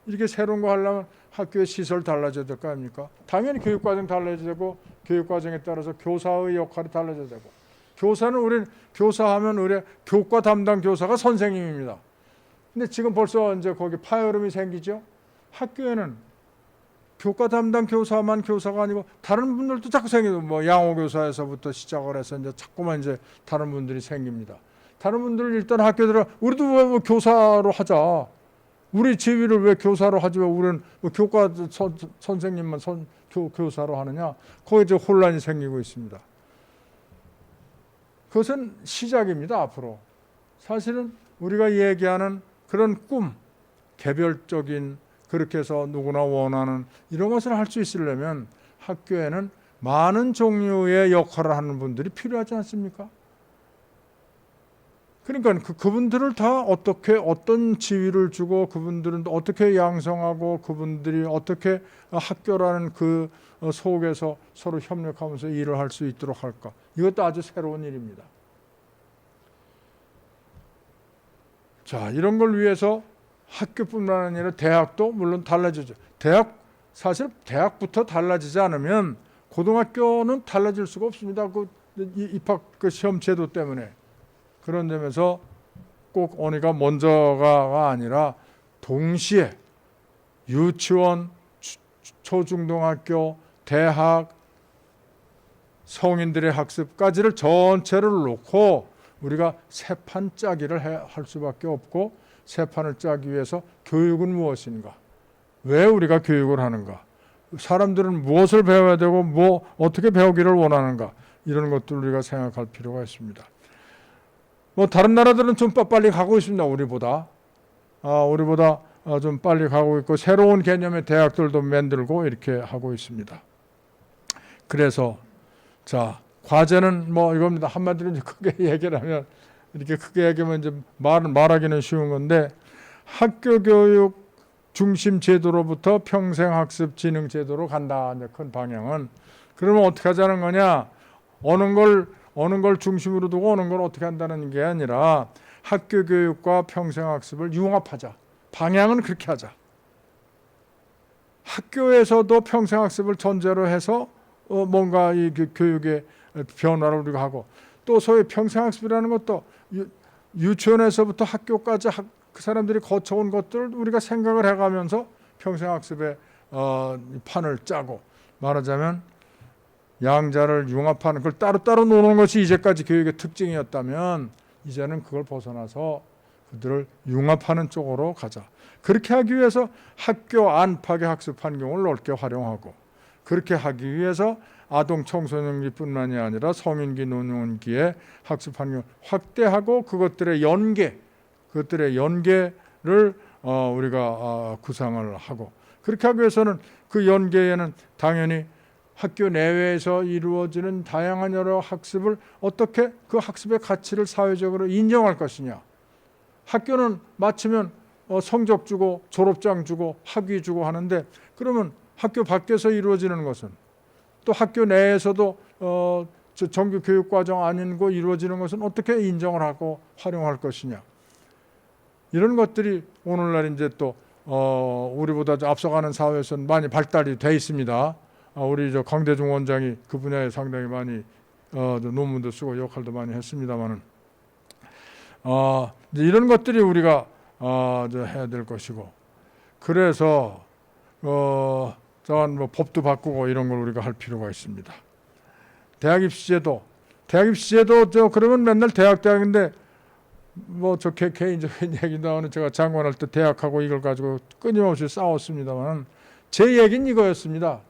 이렇게 새로운 거 하려면 학교의 시설 달라져야 될 거 아닙니까? 당연히 교육과정 달라져야 되고 교육과정에 따라서 교사의 역할이 달라져야 되고 교사는 우리 교사하면 우리 교과 담당 교사가 선생님입니다. 근데 지금 벌써 이제 거기 파열음이 생기죠. 학교에는 교과 담당 교사만 교사가 아니고 다른 분들도 자꾸 생기고 뭐 양호 교사에서부터 시작을 해서 이제 자꾸만 이제 다른 분들이 생깁니다. 다른 분들은 일단 학교 들어 우리도 왜 교사로 하자. 우리 지위를 왜 교사로 하지 왜 우리는 교과 선생님만 교사로 하느냐. 거기에 이제 혼란이 생기고 있습니다. 그것은 시작입니다. 앞으로. 사실은 우리가 얘기하는 그런 꿈, 개별적인 그렇게 해서 누구나 원하는 이런 것을 할 수 있으려면 학교에는 많은 종류의 역할을 하는 분들이 필요하지 않습니까? 그러니까 그분들을 다 어떻게 어떤 지위를 주고 그분들은 어떻게 양성하고 그분들이 어떻게 학교라는 그 속에서 서로 협력하면서 일을 할 수 있도록 할까? 이것도 아주 새로운 일입니다. 자, 이런 걸 위해서 학교뿐만 아니라 대학도 물론 달라지죠. 사실 대학부터 달라지지 않으면 고등학교는 달라질 수가 없습니다. 그 입학 시험 제도 때문에. 그런 점에서 꼭 어디가 먼저가 아니라 동시에 유치원, 초중등학교, 대학, 성인들의 학습까지를 전체를 놓고 우리가 새 판 짜기를 할 수밖에 없고 새 판을 짜기 위해서 교육은 무엇인가? 왜 우리가 교육을 하는가? 사람들은 무엇을 배워야 되고 어떻게 배우기를 원하는가? 이런 것들을 우리가 생각할 필요가 있습니다. 뭐 다른 나라들은 좀 빨리 가고 있습니다. 우리보다 좀 빨리 가고 있고 새로운 개념의 대학들도 만들고 이렇게 하고 있습니다. 그래서 자 과제는 뭐 이겁니다. 한마디로 이제 크게 얘기를 하면 이렇게 크게 얘기하면 이제 말하기는 쉬운 건데 학교 교육 중심 제도로부터 평생학습 진흥 제도로 간다. 이제 큰 방향은 그러면 어떻게 하자는 거냐? 어느 걸 중심으로 두고 어느 걸 어떻게 한다는 게 아니라 학교 교육과 평생학습을 융합하자. 방향은 그렇게 하자. 학교에서도 평생학습을 전제로 해서 뭔가 이 교육의 변화를 우리가 하고 또 소위 평생학습이라는 것도 유치원에서부터 학교까지 그 사람들이 거쳐온 것들을 우리가 생각을 해가면서 평생학습의 판을 짜고 말하자면 양자를 융합하는 그걸 따로따로 노는 것이 이제까지 교육의 특징이었다면 이제는 그걸 벗어나서 그들을 융합하는 쪽으로 가자. 그렇게 하기 위해서 학교 안팎의 학습 환경을 넓게 활용하고 그렇게 하기 위해서 아동 청소년기뿐만이 아니라 성인기 노년기의 학습 환경을 확대하고 그것들의 연계를 우리가 구상을 하고 그렇게 하기 위해서는 그 연계에는 당연히 학교 내외에서 이루어지는 다양한 여러 학습을 어떻게 그 학습의 가치를 사회적으로 인정할 것이냐. 학교는 마치면 성적 주고 졸업장 주고 학위 주고 하는데, 그러면 학교 밖에서 이루어지는 것은, 또 학교 내에서도 정규 교육과정 아닌 거 이루어지는 것은 어떻게 인정을 하고 활용할 것이냐. 이런 것들이 오늘날 이제 또 우리보다 앞서가는 사회에서는 많이 발달이 돼 있습니다. 우리 강대중 원장이 그 분야에 상당히 많이 논문도 쓰고 역할도 많이 했습니다만은, 이제 이런 것들이 우리가 해야 될 것이고, 그래서 저한 뭐 법도 바꾸고 이런 걸 우리가 할 필요가 있습니다. 대학 입시제도 그러면 맨날 대학인데, 뭐 저 개인적인 얘기도 하는, 제가 장관할 때 대학하고 이걸 가지고 끊임없이 싸웠습니다만, 제 얘기는 이거였습니다.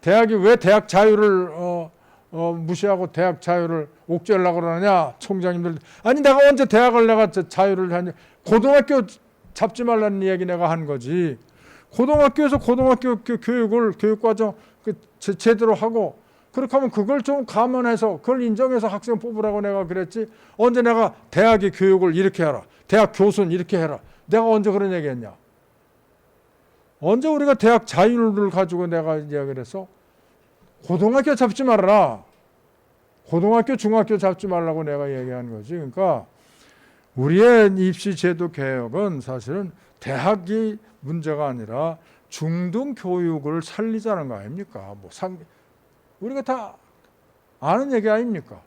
대학이 왜 대학 자유를 무시하고 대학 자유를 옥죄하려고 그러느냐, 총장님들. 아니 내가 언제 대학을 내가 자유를 하냐. 고등학교 잡지 말라는 얘기 내가 한 거지. 고등학교에서 고등학교 교육을 교육과정 제대로 하고, 그렇게 하면 그걸 좀 감안해서 그걸 인정해서 학생 뽑으라고 내가 그랬지. 언제 내가 대학의 교육을 이렇게 해라, 대학 교수는 이렇게 해라, 내가 언제 그런 얘기 했냐. 언제 우리가 대학 자유를 가지고 내가 이야기를 했어? 고등학교 잡지 말아라, 고등학교 중학교 잡지 말라고 내가 얘기한 거지. 그러니까 우리의 입시 제도 개혁은 사실은 대학이 문제가 아니라 중등 교육을 살리자는 거 아닙니까? 우리가 다 아는 얘기 아닙니까?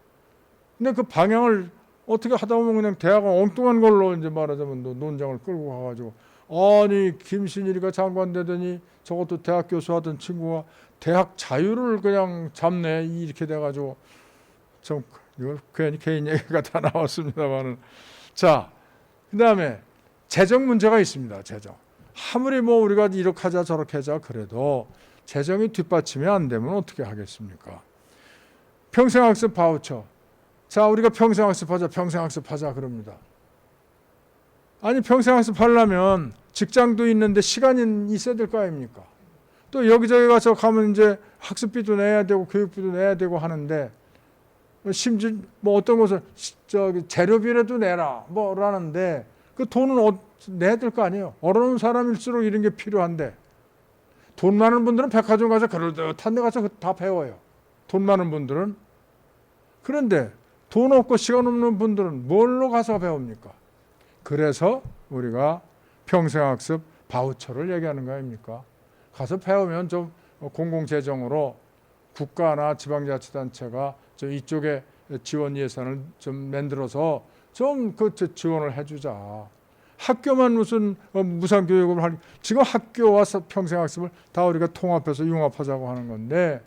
근데 그 방향을 어떻게 하다 보면 그냥 대학은 엉뚱한 걸로 이제 말하자면 논장을 끌고 가가지고, 아니 김신일이가 장관 되더니 저것도 대학 교수 하던 친구가 대학 자유를 그냥 잡네, 이렇게 돼가지고 좀 이거 괜히 개인 얘기가 다 나왔습니다만은. 자, 그다음에 재정 문제가 있습니다. 재정. 아무리 뭐 우리가 이렇게 하자 저렇게 하자 그래도 재정이 뒷받침이 안 되면 어떻게 하겠습니까? 평생학습 바우처. 자, 우리가 평생학습하자 그럽니다. 아니 평생학습 하려면 직장도 있는데 시간이 있어야 될 거 아닙니까? 또 여기저기 가서 가면 이제 학습비도 내야 되고 교육비도 내야 되고 하는데, 심지어 뭐 어떤 곳은 재료비라도 내라 뭐라는데, 그 돈은 내야 될 거 아니에요. 어려운 사람일수록 이런 게 필요한데, 돈 많은 분들은 백화점 가서 그럴듯한 데 가서 다 배워요. 돈 많은 분들은. 그런데 돈 없고 시간 없는 분들은 뭘로 가서 배웁니까? 그래서 우리가 평생학습 바우처를 얘기하는 거 아닙니까? 가서 배우면 좀 공공재정으로 국가나 지방자치단체가 이쪽에 지원 예산을 좀 만들어서 좀 그 지원을 해주자. 학교만 무슨 무상교육을 하는, 지금 학교와 평생학습을 다 우리가 통합해서 융합하자고 하는 건데,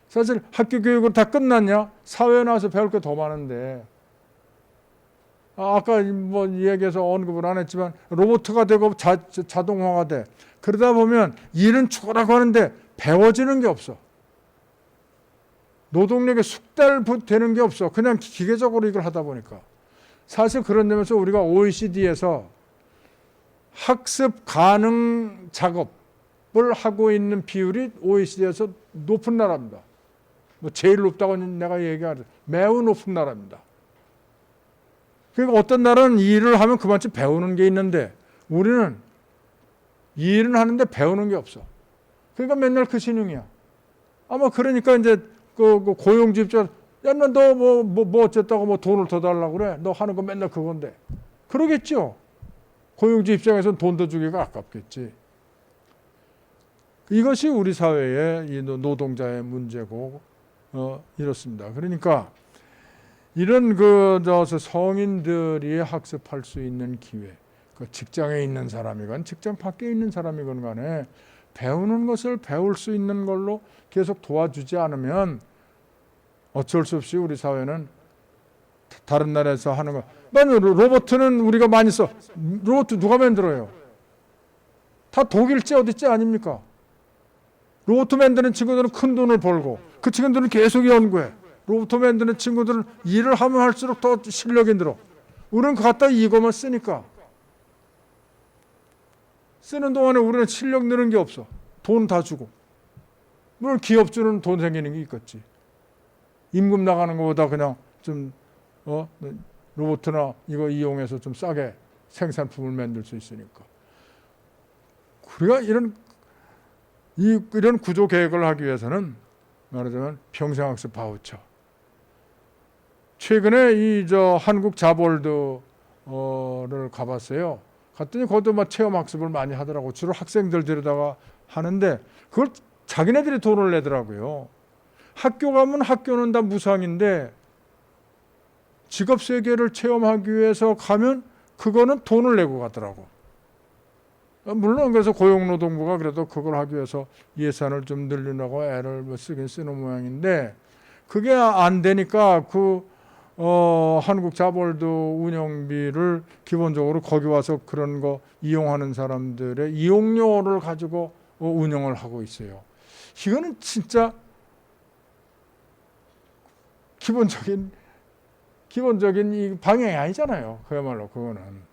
사실 학교 교육은 다 끝났냐? 사회에 나와서 배울 게 더 많은데, 아까 뭐 얘기해서 언급을 안 했지만 로봇가 되고 자동화가 돼. 그러다 보면 일은 죽으라고 하는데 배워지는 게 없어. 노동력에 숙달되는 게 없어. 그냥 기계적으로 이걸 하다 보니까. 사실 그런 점에서 우리가 OECD에서 학습 가능 작업을 하고 있는 비율이 OECD에서 높은 나라입니다. 뭐 제일 높다고는 내가 얘기하죠. 매우 높은 나라입니다. 그러니까 어떤 나라는 일을 하면 그만큼 배우는 게 있는데, 우리는 일은 하는데 배우는 게 없어. 그러니까 맨날 그 신용이야. 아마 그러니까 이제 그 고용주 입장, 야, 너 뭐 어쨌다고 뭐 돈을 더 달라고 그래? 너 하는 거 맨날 그건데. 그러겠죠. 고용주 입장에서는 돈 더 주기가 아깝겠지. 이것이 우리 사회의 이 노동자의 문제고, 이렇습니다. 그러니까 이런 성인들이 학습할 수 있는 기회, 그 직장에 있는 사람이건 직장 밖에 있는 사람이건 간에 배우는 것을 배울 수 있는 걸로 계속 도와주지 않으면 어쩔 수 없이 우리 사회는 다른 나라에서 하는 거. 로봇은 우리가 많이 써. 로봇 누가 만들어요? 다 독일제 어디제 아닙니까? 로봇 만드는 친구들은 큰 돈을 벌고, 그 친구들은 계속 연구해. 로봇 만드는 친구들은 일을 하면 할수록 더 실력이 늘어. 우리는 갖다 이거만 쓰니까. 쓰는 동안에 우리는 실력 느는 게 없어. 돈 다 주고. 물론 기업주는 돈 생기는 게 있겠지. 임금 나가는 것보다 그냥 좀 로봇이나 이거 이용해서 좀 싸게 생산품을 만들 수 있으니까. 우리가 이런 구조 계획을 하기 위해서는 말하자면 평생학습 바우처. 최근에 한국 자볼드를 가봤어요. 갔더니 거기도 막 체험 학습을 많이 하더라고. 주로 학생들 데려다가 하는데 그걸 자기네들이 돈을 내더라고요. 학교 가면 학교는 다 무상인데 직업 세계를 체험하기 위해서 가면 그거는 돈을 내고 가더라고. 물론 그래서 고용노동부가 그래도 그걸 하기 위해서 예산을 좀 늘리려고 애를 쓰긴 쓰는 모양인데 그게 안 되니까 한국 자볼드 운영비를 기본적으로 거기 와서 그런 거 이용하는 사람들의 이용료를 가지고 운영을 하고 있어요. 이거는 진짜 기본적인 이 방향이 아니잖아요. 그야말로 그거는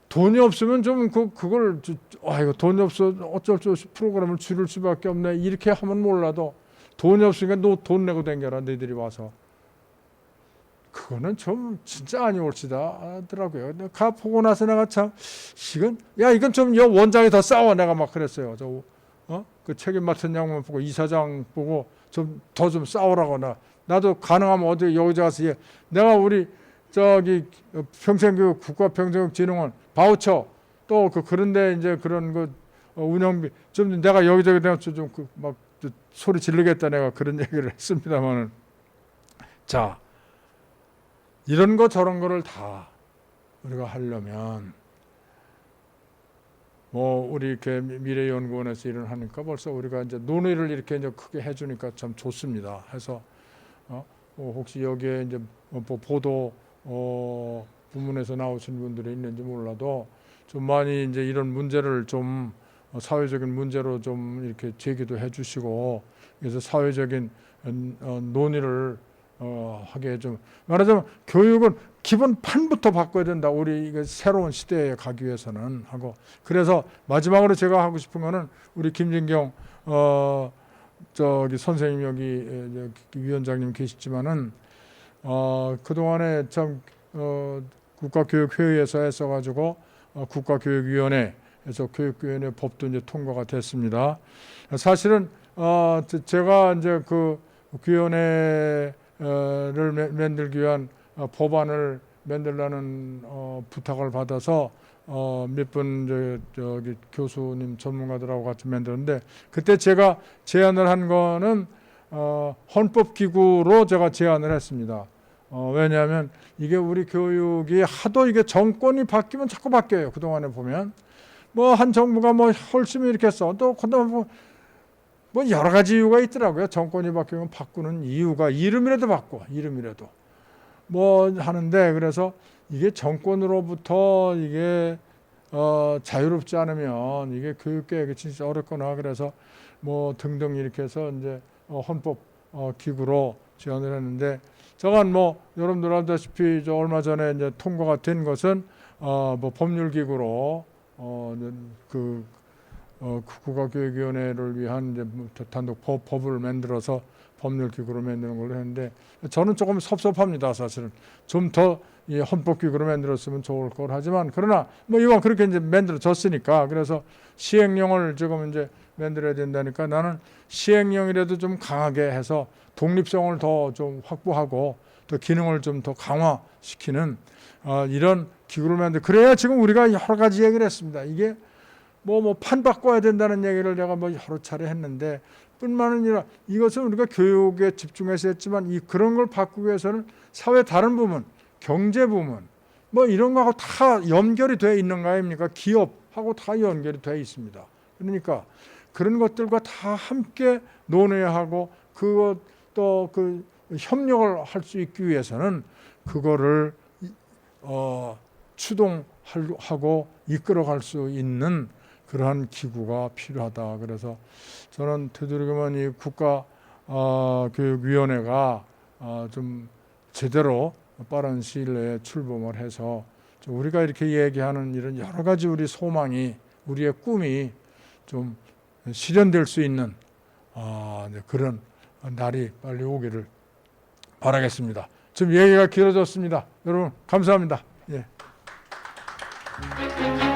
돈이 없으면 좀 그걸 이거 돈이 없어 어쩔 수 없이 프로그램을 줄일 수밖에 없네 이렇게 하면 몰라도 돈이 없으니까 너 돈 내고 댕겨라 너희들이 와서 그거는 좀 진짜 아니 옳지다 하더라고요. 가 보고 나서 내가 참 이건 좀 원장이 더 싸워 내가 막 그랬어요. 그 책임 맡은 양만 보고 이사장 보고 좀 더 좀 싸우라고 나도 가능하면 어디 여기 가서 내가 우리 평생교육 국가평생교육진흥원 바우처 또 그런데 이제 그런 거 운영비 좀 내가 여기저기 내가 좀 막 소리 지르겠다 내가 그런 얘기를 했습니다만은 자 이런 거 저런 거를 다 우리가 하려면 우리 이렇게 미래연구원에서 일을 하니까 벌써 우리가 이제 논의를 이렇게 이제 크게 해주니까 참 좋습니다. 해서 혹시 여기에 이제 보도 부문에서 나오신 분들이 있는지 몰라도 좀 많이 이제 이런 문제를 좀 사회적인 문제로 좀 이렇게 제기도 해주시고 그래서 사회적인 논의를 하게 좀 말하자면 교육은 기본 판부터 바꿔야 된다. 우리 새로운 시대에 가기 위해서는 하고 그래서 마지막으로 제가 하고 싶은 거는 우리 김진경 선생님 여기 위원장님 계시지만은 그동안에 참 국가교육회의에서 했어가지고 국가교육위원회에서 교육위원회 법도 이제 통과가 됐습니다. 사실은 제가 이제 그 위원회를 만들기 위한 법안을 만들라는 부탁을 받아서 몇 분 저기 교수님 전문가들하고 같이 만들었는데 그때 제가 제안을 한 거는 헌법기구로 제가 제안을 했습니다. 왜냐하면 이게 우리 교육이 하도 이게 정권이 바뀌면 자꾸 바뀌어요. 그동안에 보면 한 정부가 열심히 이렇게 했어. 또 그다음에 여러 가지 이유가 있더라고요. 정권이 바뀌면 바꾸는 이유가 이름이라도 바꿔. 이름이라도 하는데 그래서 이게 정권으로부터 이게 자유롭지 않으면 이게 교육계획이 진짜 어렵구나. 그래서 등등 이렇게 해서 이제 헌법 기구로 제안을 했는데 저건 여러분들 알다시피 얼마 전에 이제 통과가 된 것은 법률기구로 국가교육위원회를 위한 이제 단독 법을 만들어서 법률기구로 만드는 걸로 했는데 저는 조금 섭섭합니다. 사실은 좀 더 헌법기구로 만들었으면 좋을 걸 하지만 그러나 이왕 그렇게 이제 만들어졌으니까 그래서 시행령을 지금 이제 만들어야 된다니까 나는 시행령이라도 좀 강하게 해서 독립성을 더 좀 확보하고 또 기능을 좀 더 강화시키는 이런 기구를 만들. 그래야 지금 우리가 여러 가지 얘기를 했습니다. 이게 판 바꿔야 된다는 얘기를 내가 여러 차례 했는데 뿐만 아니라 이것은 우리가 교육에 집중해서 했지만 그런 걸 바꾸기 위해서는 사회 다른 부문, 경제 부문 이런 거하고 다 연결이 되어 있는 거 아닙니까? 기업하고 다 연결이 되어 있습니다. 그러니까 그런 것들과 다 함께 논의하고 그것도 협력을 할 수 있기 위해서는 그거를 추동하고 이끌어갈 수 있는 그러한 기구가 필요하다. 그래서 저는 되도록이면 이 국가교육위원회가 좀 제대로 빠른 시일 내에 출범을 해서 우리가 이렇게 얘기하는 이런 여러 가지 우리 소망이 우리의 꿈이 좀 실현될 수 있는 그런 날이 빨리 오기를 바라겠습니다. 지금 얘기가 길어졌습니다. 여러분 감사합니다. 예. 네.